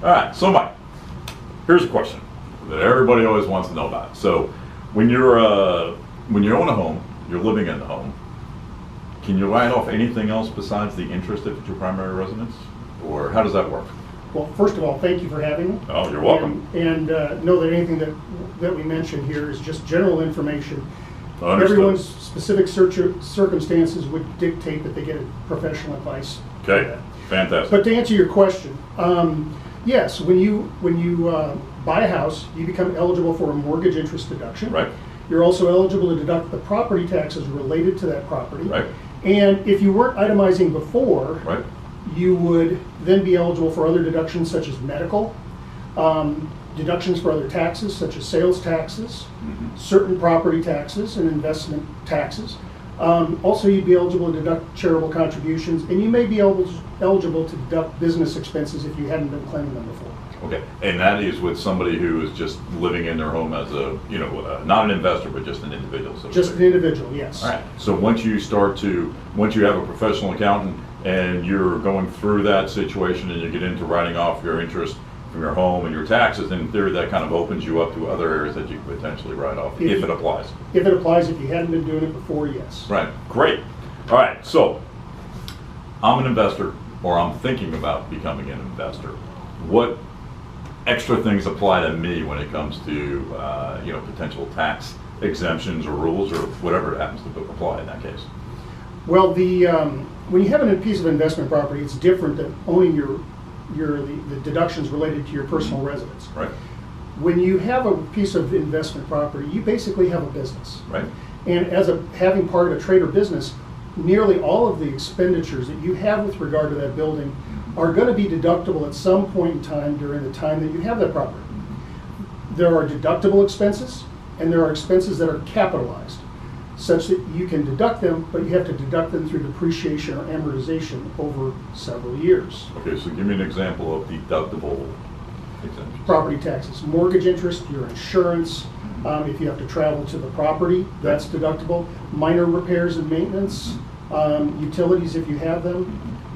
All right, so Mike, here's a question that everybody always wants to know about. So when you own a home, you're living in the home, can you write off anything else besides the interest if it's your primary residence? Or how does that work? Well, first of all, thank you for having me. Oh, you're welcome. And know that anything that we mention here is just general information. Understood. Everyone's specific circumstances would dictate that they get professional advice. Okay, fantastic. But to answer your question, yes, when you buy a house, you become eligible for a mortgage interest deduction. Right. You're also eligible to deduct the property taxes related to that property. Right. And if you weren't itemizing before, Right. you would then be eligible for other deductions such as medical, deductions for other taxes such as sales taxes, certain property taxes and investment taxes. Also, you'd be eligible to deduct charitable contributions, and you may be eligible to deduct business expenses if you hadn't been claiming them before. Okay, and that is with somebody who is just living in their home as a, not an investor, but just an individual. So Just an individual, yes. All right. So once you have a professional accountant and you're going through that situation and you get into writing off your interest from your home and your taxes, in theory, that kind of opens you up to other areas that you could potentially write off if it applies. If it applies, if you hadn't been doing it before, yes. Right. Great. All right. So I'm an investor, or I'm thinking about becoming an investor. What extra things apply to me when it comes to potential tax exemptions or rules or whatever it happens to apply in that case? Well, when you have a piece of investment property, it's different than owning the deductions related to your personal residence. Right. When you have a piece of investment property, you basically have a business. Right. And as having part of a trade or business, nearly all of the expenditures that you have with regard to that building are going to be deductible at some point in time during the time that you have that property. There are deductible expenses, and there are expenses that are capitalized, such that you can deduct them, but you have to deduct them through depreciation or amortization over several years. Okay, so give me an example of deductible exemptions. Property taxes, mortgage interest, your insurance, if you have to travel to the property, that's deductible. Minor repairs and maintenance, utilities if you have them,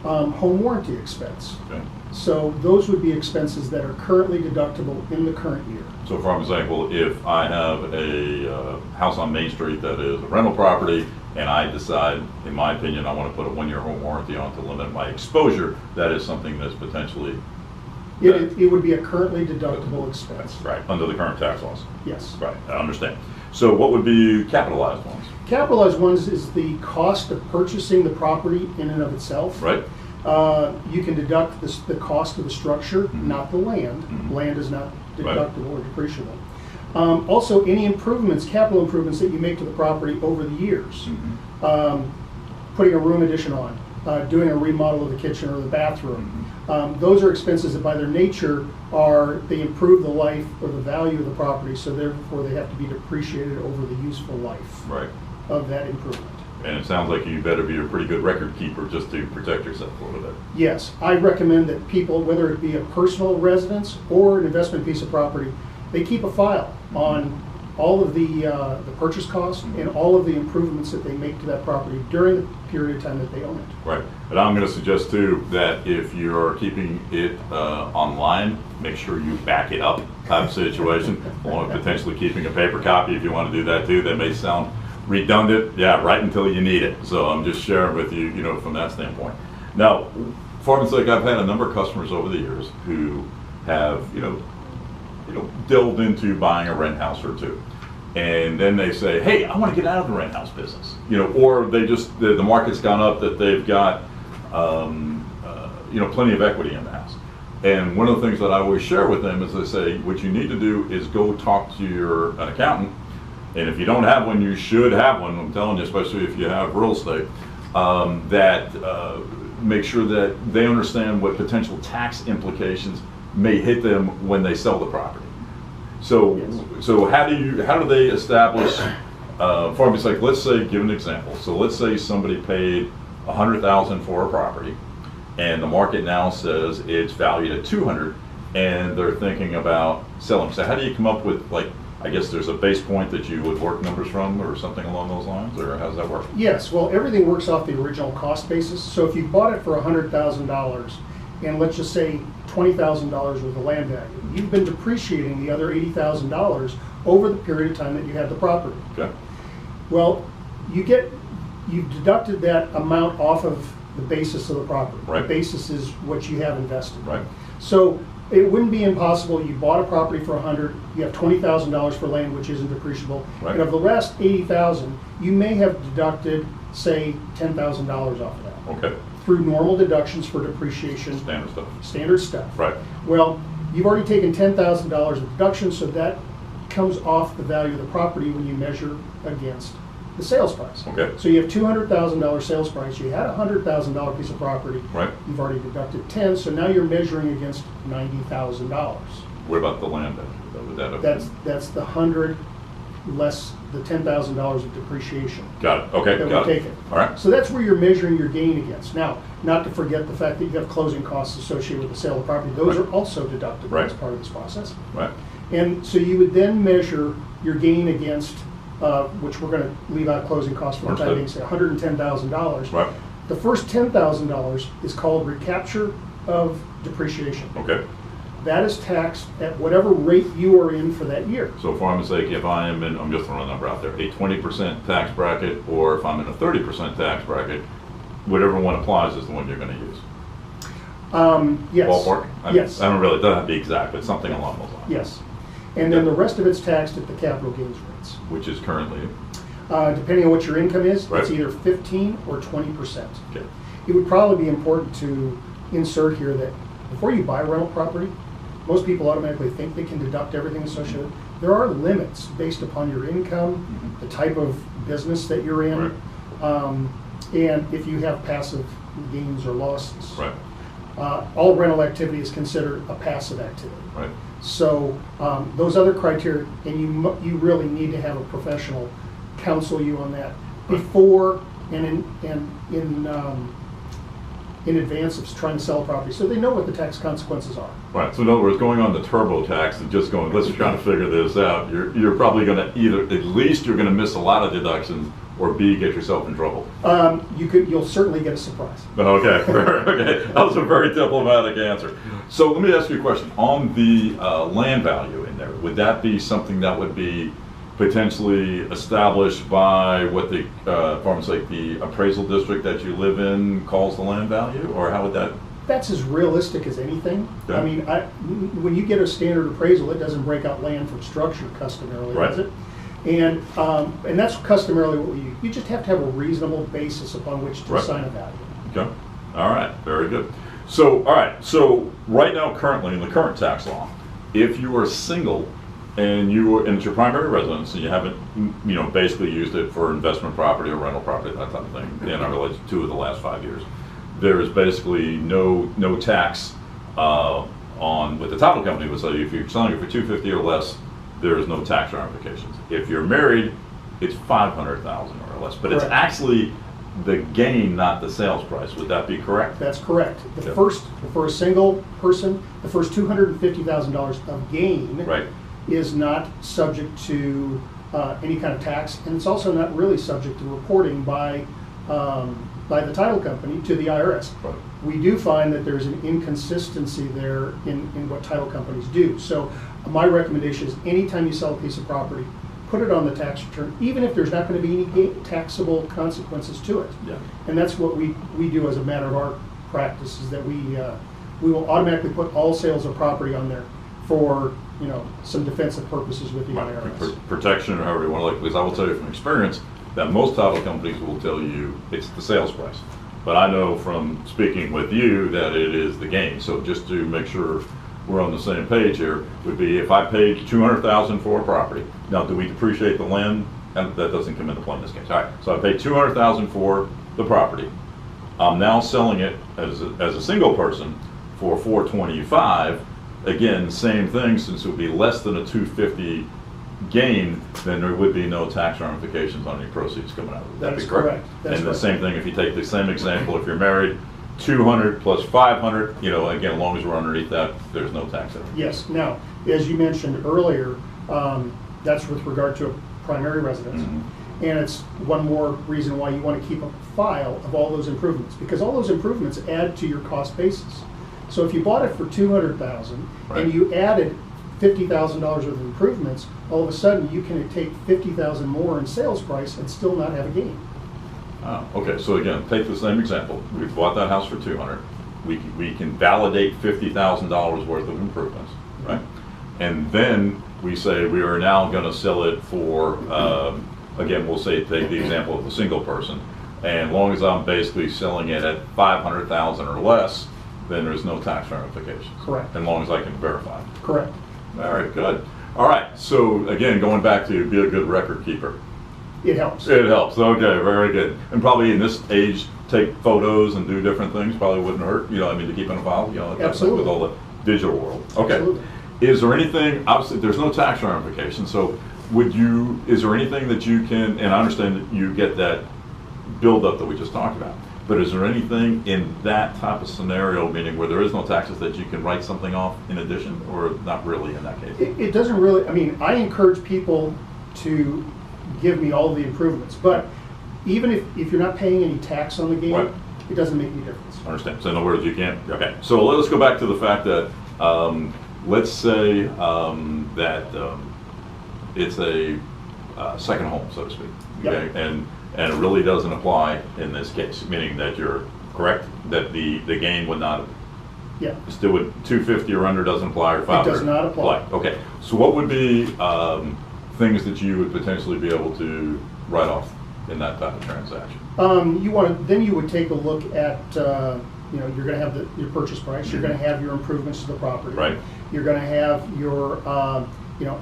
home warranty expense. Okay. So those would be expenses that are currently deductible in the current year. So for example, if I have a house on Main Street that is a rental property and I decide, in my opinion, I want to put a 1-year home warranty on to limit my exposure, that is something that's potentially... It would be a currently deductible expense. Right, under the current tax laws. Yes. Right, I understand. So what would be capitalized ones? Capitalized ones is the cost of purchasing the property in and of itself. Right. You can deduct the cost of the structure, not the land. Land is not deductible or depreciable. Also, any improvements, capital improvements that you make to the property over the years. Putting a room addition on, doing a remodel of the kitchen or the bathroom. Those are expenses that by their nature they improve the life or the value of the property, so therefore they have to be depreciated over the useful life of that improvement. And it sounds like you better be a pretty good record keeper just to protect yourself a little bit. Yes, I recommend that people, whether it be a personal residence or an investment piece of property, they keep a file on all of the purchase costs and all of the improvements that they make to that property during the period of time that they own it. Right. And I'm going to suggest too that if you're keeping it online, make sure you back it up type of situation. Or potentially keeping a paper copy if you want to do that too. That may sound redundant, right until you need it. So I'm just sharing with you, from that standpoint. Now, for argument's sake, I've had a number of customers over the years who have, delved into buying a rent house or two. And then they say, hey, I want to get out of the rent house business. Or they just, the market's gone up that they've got, plenty of equity in the house. And one of the things that I always share with them is I say, what you need to do is go talk to an accountant. And if you don't have one, you should have one. I'm telling you, especially if you have real estate, make sure that they understand what potential tax implications may hit them when they sell the property. So, so how do they establish? For argument's sake, let's say, give an example. So let's say somebody paid $100,000 for a property, and the market now says it's valued at $200,000, and they're thinking about selling. So how do you come up with, I guess there's a base point that you would work numbers from or something along those lines, or how does that work? Yes, well, everything works off the original cost basis. So if you bought it for $100,000 and let's just say $20,000 worth of land value. You've been depreciating the other $80,000 over the period of time that you had the property. Okay. Well, you've deducted that amount off of the basis of the property. Right. The basis is what you have invested. Right. So it wouldn't be impossible. You bought a property for $100. You have $20,000 for land, which isn't depreciable. Right. And of the rest $80,000, you may have deducted, say, $10,000 off of that. Okay. Through normal deductions for depreciation. Standard stuff. Standard stuff. Right. Well, you've already taken $10,000 of deduction, so that comes off the value of the property when you measure against the sales price. Okay. So you have $200,000 sales price. You had a $100,000 piece of property. Right. You've already deducted 10, so now you're measuring against $90,000. What about the land value? Would that have That's the 100 less the $10,000 of depreciation. Got it. Okay. That Got we've it. taken. All right. So that's where you're measuring your gain against. Now, not to forget the fact that you have closing costs associated with the sale of property. Those Right. are also deductible Right. as part of this process. Right. And so you would then measure your gain against, which we're going to leave out closing costs for the time being, say $110,000. Right. The first $10,000 is called recapture of depreciation. Okay. That is taxed at whatever rate you are in for that year. So for argument's sake, if I am in, I'm just throwing a number out there, a 20% tax bracket, or if I'm in a 30% tax bracket, whatever one applies is the one you're going to use. Yes. Ballpark? Yes. I don't really, it doesn't have to be exact, but something along those lines. Yes. And then the rest of it's taxed at the capital gains rates. Which is currently, Depending on what your income is, Right. it's either 15 or 20%. okay. It would probably be important to insert here that before you buy rental property, most people automatically think they can deduct everything associated. There are limits based upon your income, the type of business that you're in, and if you have passive gains or losses. Right. All rental activity is considered a passive activity. Right. So those other criteria, and you really need to have a professional counsel you on that before and in advance of trying to sell a property, so they know what the tax consequences are. Right. So in other words, going on the TurboTax and just going, let's try to figure this out, you're probably going to either, at least you're going to miss a lot of deductions, or B, get yourself in trouble. You'll certainly get a surprise. Okay, okay. That was a very diplomatic answer. So let me ask you a question. On the land value in there, would that be something that would be potentially established by what the, the appraisal district that you live in calls the land value, or how would that? That's as realistic as anything. Okay. I mean, when you get a standard appraisal, it doesn't break out land from structure customarily, Right. does it? And that's customarily what we use. You just have to have a reasonable basis upon which to Right. assign a value. Okay. All right. Very good. So, all right. So right now, currently in the current tax law, if you are single and it's your primary residence and you haven't, basically used it for investment property or rental property, that type of thing, in our 2 of the last 5 years, there is basically no tax on what the title company would say. If you're selling it for $250 or less, there is no tax ramifications. If you're married, it's $500,000 or less, but it's Correct. actually the gain, not the sales price. Would that be correct? That's correct. Yep. For a single person, the first $250,000 of gain Right. is not subject to any kind of tax, and it's also not really subject to reporting by the title company to the IRS. Right. We do find that there's an inconsistency there in what title companies do. So my recommendation is anytime you sell a piece of property, put it on the tax return, even if there's not going to be any taxable consequences to it. Yeah. And that's what we do as a matter of our practice, is that we will automatically put all sales of property on there for some defensive purposes with the IRS. Protection, or however you want to look, because I will tell you from experience that most title companies will tell you it's the sales price. But I know from speaking with you that it is the gain. So just to make sure we're on the same page here, would be if I paid $200,000 for a property. Now, do we depreciate the land? And that doesn't come into play in this case. All right. So I paid $200,000 for the property. I'm now selling it as a single person for $425,000. Again, same thing, since it would be less than a $250,000 gain, then there would be no tax ramifications on any proceeds coming out of it. That That'd is be correct. correct. That's And the correct. same thing if you take the same example, if you're married, 200 plus 500, again, as long as we're underneath that, there's no tax there. Yes. Now, as you mentioned earlier, that's with regard to a primary residence. Mm-hmm. And it's one more reason why you want to keep a file of all those improvements, because all those improvements add to your cost basis. So if you bought it for $200,000 Right. and you added $50,000 worth of improvements, all of a sudden you can take $50,000 more in sales price and still not have a gain. Okay, so again, take the same example. We bought that house for 200. We can validate $50,000 worth of improvements, right? And then we say we are now going to sell it for, again, we'll say, take the example of a single person. And as long as I'm basically selling it at $500,000 or less, then there's no tax ramifications. Correct. As long as I can verify. Correct. All right, good. All right, so again, going back to be a good record keeper. It helps. It helps. Okay, very good. And probably in this age, take photos and do different things probably wouldn't hurt. You know, I mean, to keep in a file. You know, that's like with all the digital world. Okay. Absolutely. Is there anything? Obviously, there's no tax ramification. So, would you? Is there anything that you can? And I understand that you get that buildup that we just talked about. But is there anything in that type of scenario, meaning where there is no taxes, that you can write something off in addition, or not really in that case? It doesn't really, I mean, I encourage people to give me all the improvements, but even if you're not paying any tax on the gain, Right. it doesn't make any difference. I understand. So in other words, you can't. Okay. So let's go back to the fact that let's say that it's a second home, so to speak. Okay. Yep. And it really doesn't apply in this case, meaning that you're correct that the gain would not. Yeah. Still would 250 or under doesn't apply, or 500 does not apply. Okay. So what would be things that you would potentially be able to write off in that type of transaction? Then you would take a look at, you're going to have your purchase price. You're going to have your improvements to the property. Right. You're going to have your,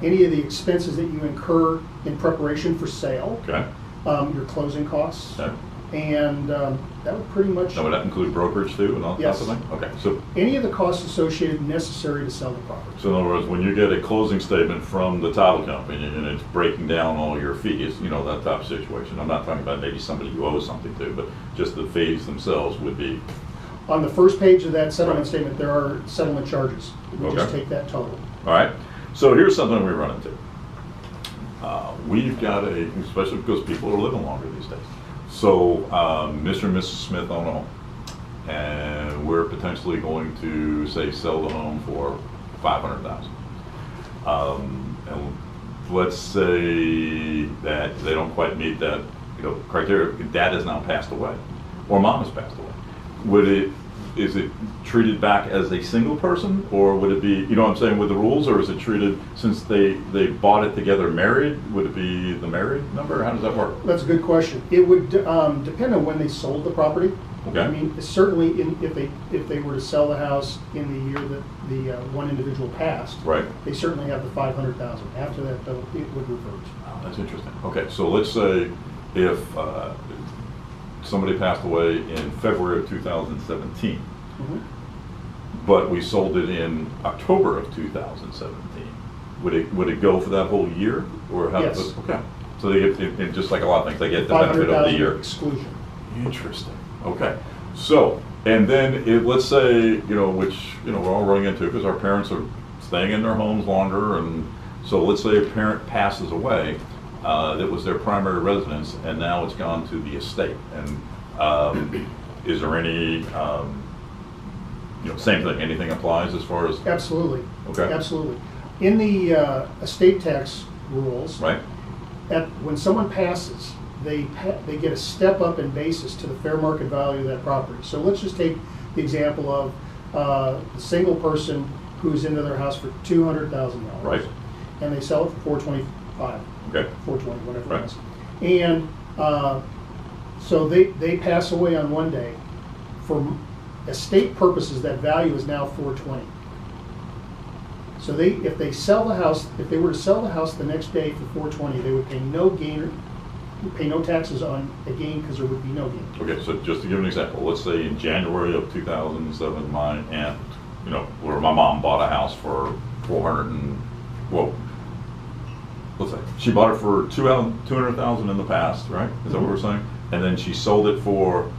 any of the expenses that you incur in preparation for sale. Okay. Your closing costs. Okay. And that would pretty much. Now, would that include brokerage too and all that Yes. type of thing? Okay. So Any of the costs associated necessary to sell the property. in other words, when you get a closing statement from the title company and it's breaking down all your fees, that type of situation. I'm not talking about maybe somebody you owe something to, but just the fees themselves would be. On the first page of that settlement Right. statement, there are settlement charges. We just Okay. take that total. All right. So here's something we run into. We've got especially because people are living longer these days. So Mr. and Mrs. Smith own a home, and we're potentially going to say sell the home for $500,000. And let's say that they don't quite meet that criteria. Dad has now passed away, or mom has passed away. Is it treated back as a single person, or would it be, what I'm saying, with the rules, or is it treated, since they bought it together married, would it be the married number? How does that work? That's a good question. It would depend on when they sold the property. Okay. I mean, certainly if they were to sell the house in the year that the one individual passed, Right. they certainly have the $500,000. After that, though, it would revert. Oh, that's interesting. Okay, so let's say if somebody passed away in February of 2017, but we sold it in October of 2017. Would it go for that whole year, or how? Yes. Okay. So they get, just like a lot of things, they get the benefit of the year. Exclusion. Interesting. Okay. So, and then let's say, which, we're all running into, because our parents are staying in their homes longer, and so let's say a parent passes away, that was their primary residence, and now it's gone to the estate. And is there any, same thing, anything applies as far as? Absolutely. Okay. Absolutely. In the estate tax rules, Right. when someone passes, they get a step up in basis to the fair market value of that property. So let's just take the example of a single person who's into their house for $200,000. Right. And they sell it for $425,000. Okay. $420,000, whatever Right. it is. And so they pass away on one day. For estate purposes, that value is now $420,000. So if they sell the house, if they were to sell the house the next day for $420,000, they would pay no gain, pay no taxes on a gain, because there would be no gain. Okay, so just to give an example, let's say in January of 2007, my aunt, where my mom bought a house for let's say she bought it for $200,000 in the past, right? Is that what we're saying? And then she sold it for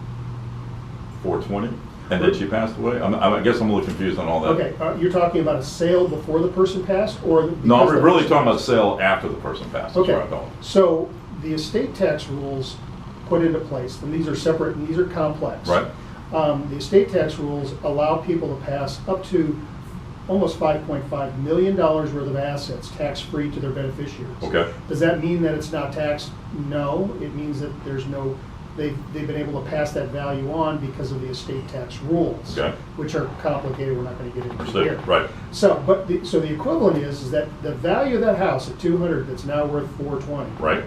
$420,000, and then she passed away. I guess I'm a little confused on all that. Okay, you're talking about a sale before the person passed, or? No, because I'm the really person talking about passed? sale after the person passed. That's Okay, what I call it. so the estate tax rules put into place, and these are separate, and these are complex. Right. The estate tax rules allow people to pass up to almost $5.5 million worth of assets tax-free to their beneficiaries. Okay. Does that mean that it's not taxed? No, it means that there's no, they've been able to pass that value on because of the estate tax rules, Okay. which are complicated, we're not gonna get into Understood. here. Right. So, so the equivalent is that the value of that house at 200 that's now worth 420 Right.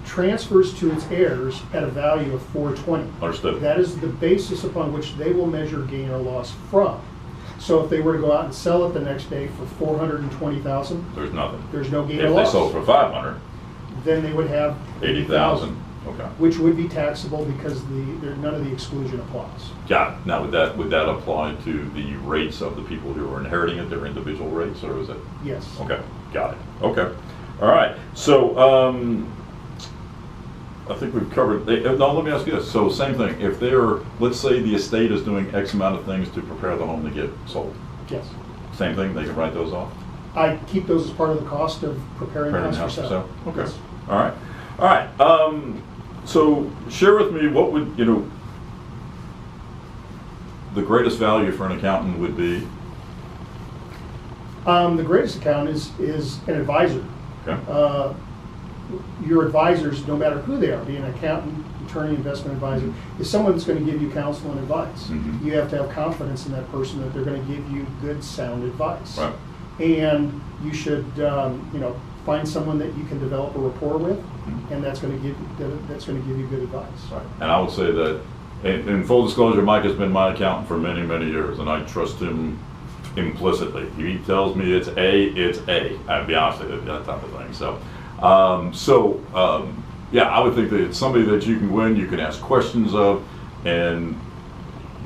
transfers to its heirs at a value of 420. Understood. That is the basis upon which they will measure gain or loss from. So if they were to go out and sell it the next day for 420,000, There's nothing. there's no gain or If loss. they sold for 500, Then they would have 80,000. Okay. which would be taxable because none of the exclusion applies. Got it. Now, would that apply to the rates of the people who are inheriting it, their individual rates, or is it? Yes. Okay, got it. Okay. All right. So, I think we've covered, now let me ask you this. So same thing, if they're, let's say the estate is doing X amount of things to prepare the home to get sold. Yes. Same thing, they can write those off? I keep those as part of the cost of preparing the Preparing house for sale. Okay. Yes. All right. All right. So share with me what would, the greatest value for an accountant would be? The greatest account is an advisor. Okay. Your advisors, no matter who they are, be an accountant, attorney, investment advisor, is someone that's going to give you counsel and advice. Mhm. You have to have confidence in that person that they're going to give you good, sound advice. Right. And you should, find someone that you can develop a rapport with, Mhm. and that's going to give you good advice. Right. And I would say that, in full disclosure, Mike has been my accountant for many, many years, and I trust him implicitly. If he tells me it's A, it's A. I'll be honest with you, that type of thing. So, yeah, I would think that it's somebody that you can win, you can ask questions of, and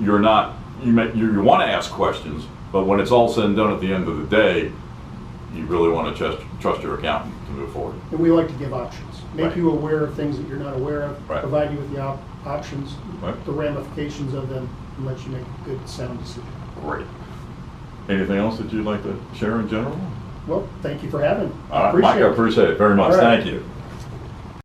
you want to ask questions, but when it's all said and done at the end of the day, you really want to trust your accountant to move forward. And we like to give options, make Right. you aware of things that you're not aware of, Right. provide you with the options, Right. the ramifications of them, and let you make a good, sound decision. Great. Anything else that you'd like to share in general? Well, thank you for having me. All right, Appreciate Mike, I it. appreciate it very much. All right. Thank you.